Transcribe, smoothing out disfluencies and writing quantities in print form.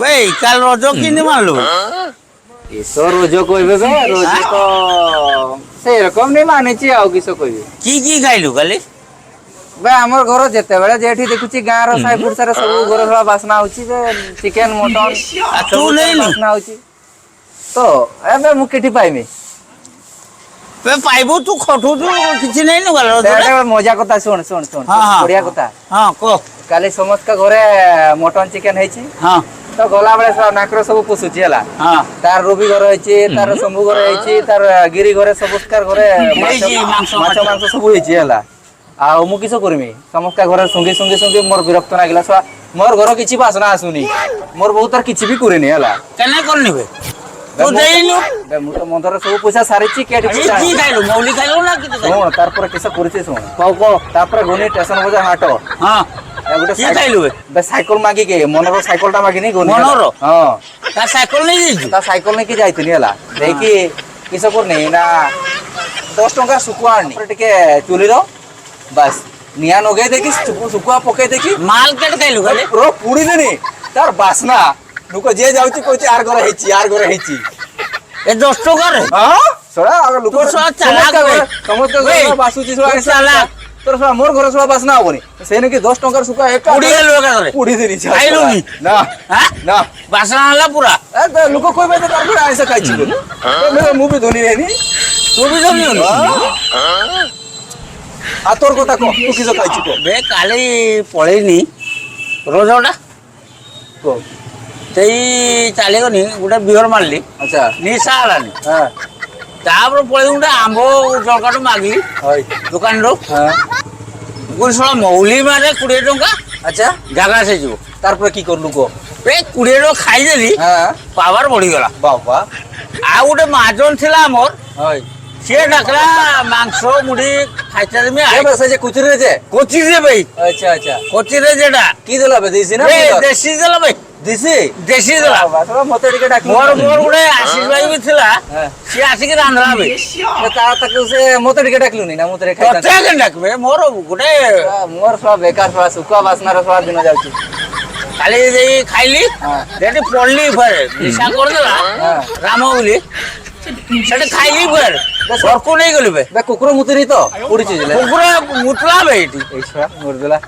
ভাই কাল রজ কিনে মারলো কিসো রোজ কইবে বে রোজ তো সেরকম নেই মানিছি আউ কিসো কইবে কি খাইলু কালি বে আমার ঘর যেতেবেলে যেଠି দেখুছি গাঁর ସାଇ ପୁଡିଶାରେ ସବୁ ଘର ସଳା ବାସ୍ନା ହଉଛି ଯେ ଚିକେନ ମଟନ ତୁ ନେଇନୁ ବାସ୍ନା ହଉଛି ତ ଏବେ ମୁଁ କେଠି ପାଇମି বে পাইবু তু খটুছু কিছু নাই নু গলা ସେଟା ମଜା କଥା ଶୁଣ ଶୁଣ ଶୁଣ ବଢିଆ କଥା হ্যাঁ কো କାଲି ସମସ୍ତଙ୍କ ଘରେ ମଟନ ଚିକେନ ହେଇଛି হ্যাঁ ତ ଗଲାବେଳେ ନାକର ସବୁ ପୁଷୁଛି ହେଲା হ্যাঁ ତାର ରୁବି ଘର ହେଇଛି ତାର ଶମ୍ଭୁ ଘର ହେଇଛି ତାର ଗିରି ଘରେ ସମସ୍ତଙ୍କ ଘରେ ମାଛ ମାଂସ ସବୁ ହେଇଛି ହେଲା ଆଉ ମୁଁ କିସ କରିମି ସମସ୍ତ ଘରେ ଶୁଙ୍ଗି ଶୁଙ୍ଗି ଶୁଙ୍ଗି ମୋର ବିରକ୍ତ ଲାଗିଲା ସଳା ମୋର ଘର କିଛି ବାସନା ଆସୁନି ମୋର ବୋଉ ତାର କିଛି ବି କରିନି ହେଲା কেনে করনি বে তু দেইলু ମୁଁ ତ ମନ୍ଦିର ସବୁ ପଇସା ସାରିଛି କେଠି কি খাইলু মৌলি খাইলু না কিছু ଶୁଣ ତାପରେ କିସ କରିଛି ଶୁଣ কও কও ତାପରେ ଗନି ଷ୍ଟେସନ ବଜାର ହାଟ হ্যাঁ ଗୋଟେ কি খাইলু বে ସାଇକେଲ ମାଗିକି ମନର ସାଇକେଲ ଟା ମାଗିନି ଗନି মনর ହଁ তা সাইকেল নেই যাইছু ତା ସାଇକେଲ ନେଇକି ଯାଇଥିଲି ହେଲା ଦେଇକି କିସ କରୁନି ନା 10 ଟଙ୍କା ଶୁଖୁଆ ଆଣିନି ଟିକେ ଚୁଲିର ବାସ୍ ନିଆଁ ନଗେଇ ଦେଇକି ଶୁଖୁଆ ପକେଇ ଦେଇକି মাল কেটে খাইলু কালি ପୁଡି ଦେନି ତାର ବାସ୍ନା ଲୋକ ଯିଏ ଯାଉଛି କହୁଛି ଆର ଘର ହେଇଛି এ 10 টাকারে ହଁ ଶଳା ଲୋକ ତୁ ଶଳା ଚାଲାକ ବେ। ସମସ୍ତେ ବେ, ବାସୁଛି ତୁ ଚାଲାକ। ତୋର ଶଳା ମୋର ଘର ଶଳା ବାସ୍ନା ହବନି ସେ ନେଇକି 10 ଟଙ୍କାର ଶୁଖୁଆ ଏକା পুড়ি গেল একারে ପୁଡି ଦେନି ଖାଇଲୁନି? ନା হ্যাঁ ନା বাসনা হলা পুরা লোক কইবে যে তার ঘরে আইসা খাইছি বলে ମୁଁ ବି ଧୋନି ନେନି তু বি জমি হল ଆଉ ତୋର କଥା କହ ତୁ କିସ ଖାଇଛୁ କହ বে কালি পড়েনি রোজটা କହ সেই চালিগনি গোটে বিহর মারলি আচ্ছা নিশা হলানি হ্যাঁ তারপরে পড়ে গোটে আম্ব জলকাটু মাগলি হয় দোকানরু হ্যাঁ গোটে সব মৌলি মারে 20 টঙ্কা আচ্ছা জাগা সে যাব তারপরে কি করলু কহ বে 20 টঙ্কা খাইদেলি হ্যাঁ পাওয়ার বড়িগলা বাবা আর গোটে মাজন ଥିଲା আমার হয় সে ডাকলা মাংস মুড়ি খাইতে দেমি এবার সে যে কুচুরি যে কোচি দে ভাই আচ্ছা আচ্ছা কোচি রে যেটা কি দিলা বে দিছি না দেশি দিল ভাই দিছি দেশি দিল বাবা মতে টিকে ডাকি মোর মোর গোটে আশিস ভাই বি ଥିଲା হ্যাঁ সে আসিকি রান্ধলা ভাই তা তাকে সে মতে টিকে ডাকলুনি না মতে খাইতা ততে কেন ডাকবে মোর গোটে মোর সব বেকার সব শুকা বাসনার সব দিন যাଉଛି কালি দেই খাইলি হ্যাঁ যেটি পড়লি ফেরে নিশা করদেলা হ্যাঁ রাম বলি সেটা খাইলি ফের সরকু নেই গলি বে বে কুকুর মুতিরি তো পুড়িছি কুকুরে মুতলা বে এটি এই ছড়া মুরদলা